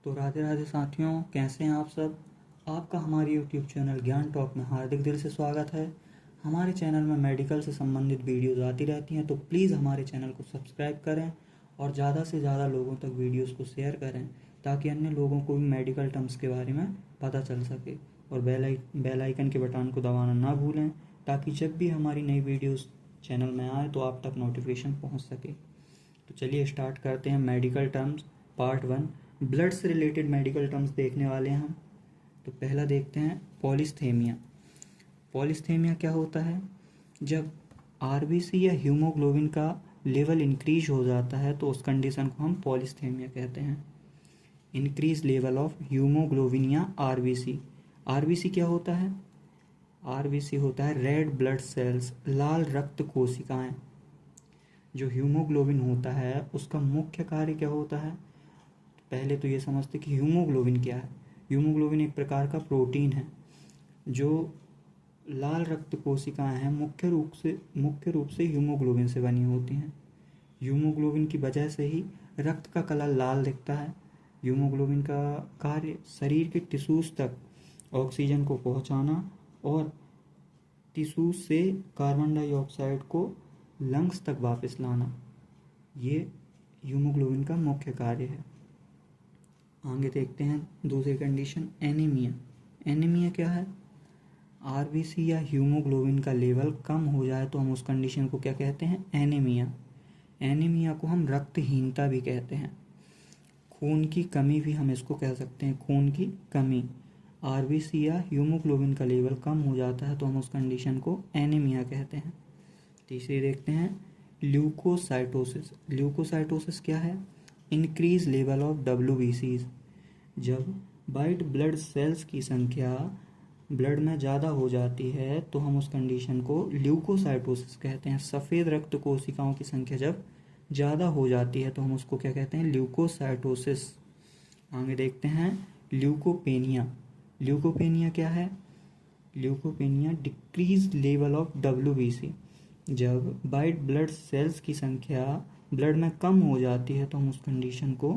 तो राधे राधे साथियों, कैसे हैं आप सब। आपका हमारे यूट्यूब चैनल ज्ञान टॉक में हार्दिक दिल से स्वागत है। हमारे चैनल में मेडिकल से संबंधित वीडियोज़ आती रहती हैं, तो प्लीज़ हमारे चैनल को सब्सक्राइब करें और ज़्यादा से ज़्यादा लोगों तक वीडियोज़ को शेयर करें, ताकि अन्य लोगों को भी मेडिकल टर्म्स के बारे में पता चल सके। और बेल आइकन के बटन को दबाना ना भूलें, ताकि जब भी हमारी नई वीडियोज़ चैनल में आए तो आप तक नोटिफिकेशन पहुँच सके। तो चलिए स्टार्ट करते हैं। मेडिकल टर्म्स पार्ट 1, ब्लड से रिलेटेड मेडिकल टर्म्स देखने वाले हैं हम। तो पहला देखते हैं पॉलीस्थेमिया। पॉलीस्थेमिया क्या होता है? जब आरबीसी या हीमोग्लोबिन का लेवल इंक्रीज हो जाता है तो उस कंडीशन को हम पॉलीस्थेमिया कहते हैं। इंक्रीज लेवल ऑफ हीमोग्लोबिन या आरबीसी। आरबीसी क्या होता है? आरबीसी होता है रेड ब्लड सेल्स, लाल रक्त कोशिकाएं। जो हीमोग्लोबिन होता है उसका मुख्य कार्य क्या होता है? पहले तो ये समझते कि हीमोग्लोबिन क्या है। हीमोग्लोबिन एक प्रकार का प्रोटीन है। जो लाल रक्त कोशिकाएं हैं मुख्य रूप से हीमोग्लोबिन से बनी होती हैं। हीमोग्लोबिन की वजह से ही रक्त का कलर लाल दिखता है। हीमोग्लोबिन का कार्य शरीर के टिश्यूज तक ऑक्सीजन को पहुंचाना और टिश्यूज से कार्बन डाइऑक्साइड को लंग्स तक वापस लाना, ये हीमोग्लोबिन का मुख्य कार्य है। आगे देखते हैं दूसरी कंडीशन, एनीमिया। एनीमिया क्या है? आरबीसी या हीमोग्लोबिन का लेवल कम हो जाए तो हम उस कंडीशन को क्या कहते हैं? एनीमिया। एनीमिया को हम रक्तहीनता भी कहते हैं। खून की कमी भी हम इसको कह सकते हैं, खून की कमी। आरबीसी या हीमोग्लोबिन का लेवल कम हो जाता है तो हम उस कंडीशन को एनीमिया कहते हैं। तीसरी देखते हैं ल्यूकोसाइटोसिस। ल्यूकोसाइटोसिस क्या है? Increase level of WBCs। जब वाइट ब्लड सेल्स की संख्या ब्लड में ज़्यादा हो जाती है तो हम उस कंडीशन को ल्यूकोसाइटोसिस कहते हैं। सफ़ेद रक्त कोशिकाओं की संख्या जब ज़्यादा हो जाती है तो हम उसको क्या कहते हैं? ल्यूकोसाइटोसिस। आगे देखते हैं ल्यूकोपेनिया। ल्यूकोपेनिया क्या है? Leukopenia decrease level of WBC। जब वाइट ब्लड सेल्स की संख्या ब्लड में कम हो जाती है तो हम उस कंडीशन को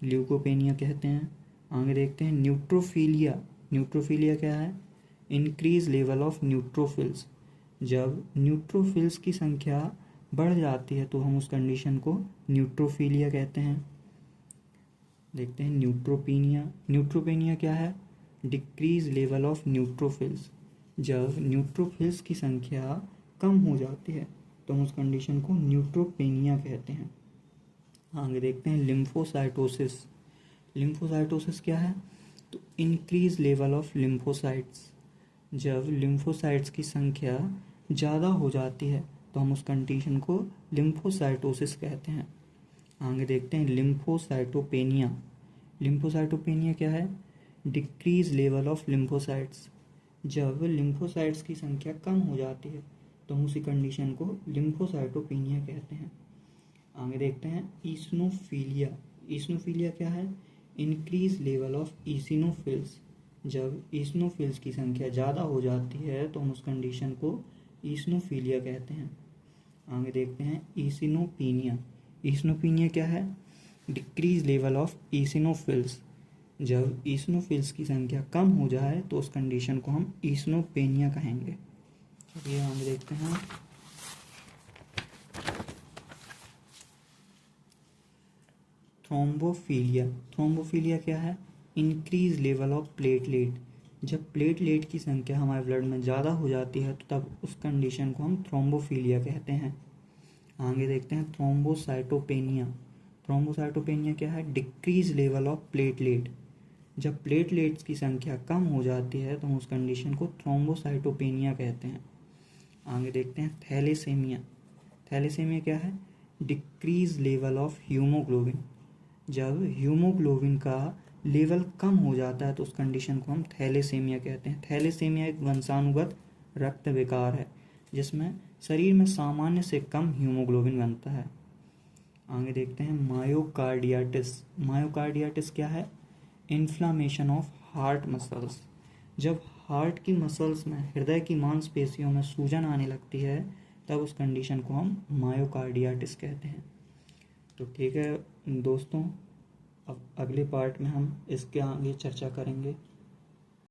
ल्यूकोपेनिया कहते हैं। आगे देखते हैं न्यूट्रोफिलिया। न्यूट्रोफिलिया क्या है? Increase level of neutrophils. जब न्यूट्रोफिल्स की संख्या बढ़ जाती है तो हम उस कंडीशन को न्यूट्रोफिलिया कहते हैं। देखते हैं न्यूट्रोपेनिया। न्यूट्रोपेनिया क्या है? Decrease level of neutrophils. जब न्यूट्रोफिल्स की संख्या कम हो जाती है तो हम उस कंडीशन को न्यूट्रोपेनिया कहते हैं। आगे देखते हैं लिम्फोसाइटोसिस। लिम्फोसाइटोसिस क्या है? तो इंक्रीज लेवल ऑफ लिम्फोसाइट्स। जब लिम्फोसाइट्स की संख्या ज़्यादा हो जाती है तो हम उस कंडीशन को लिम्फोसाइटोसिस कहते हैं। आगे देखते हैं लिम्फोसाइटोपेनिया। लिम्फोसाइटोपेनिया क्या है? Decrease level of lymphocytes. जब लिम्फोसाइट्स की संख्या कम हो जाती है तो हम उसी कंडीशन को लिम्फोसाइटोपेनिया कहते हैं। आगे देखते हैं ईसिनोफिलिया। ईसिनोफिलिया क्या है? Increase level of eosinophils. जब ईसिनोफिल्स की संख्या ज़्यादा हो जाती है तो हम उस कंडीशन को ईसिनोफिलिया कहते हैं। आगे देखते हैं ईसिनोपेनिया। ईसिनोपेनिया क्या है? Decrease level of eosinophils. जब ईसिनोफिल्स की संख्या कम हो जाए तो उस कंडीशन को हम ईसिनोपेनिया कहेंगे। चलिए आगे देखते हैं थ्रोम्बोफिलिया। थ्रोम्बोफिलिया क्या है? Increase level of platelet. जब प्लेटलेट की संख्या हमारे ब्लड में ज़्यादा हो जाती है तो तब उस कंडीशन को हम थ्रोम्बोफिलिया कहते हैं। आगे देखते हैं थ्रोम्बोसाइटोपेनिया। थ्रोम्बोसाइटोपेनिया क्या है? Decrease level of platelet. जब प्लेटलेट्स की संख्या कम हो जाती है तो हम उस कंडीशन को थ्रोम्बोसाइटोपेनिया कहते हैं। आगे देखते हैं थैलेसेमिया। थैलेसेमिया क्या है? Decrease level of haemoglobin. जब हीमोग्लोबिन का लेवल कम हो जाता है तो उस कंडीशन को हम थैलेसेमिया कहते हैं। थैलेसेमिया एक वंशानुगत रक्त विकार है जिसमें शरीर में सामान्य से कम हीमोग्लोबिन बनता है। आगे देखते हैं मायोकार्डियाटिस। मायोकार्डियाटिस क्या है? Inflammation of heart muscles. जब हार्ट की मसल्स में, हृदय की मांसपेशियों में सूजन आने लगती है तब उस कंडीशन को हम मायोकार्डियाटिस कहते हैं। तो ठीक है दोस्तों, अब अगले पार्ट में हम इसके आगे चर्चा करेंगे।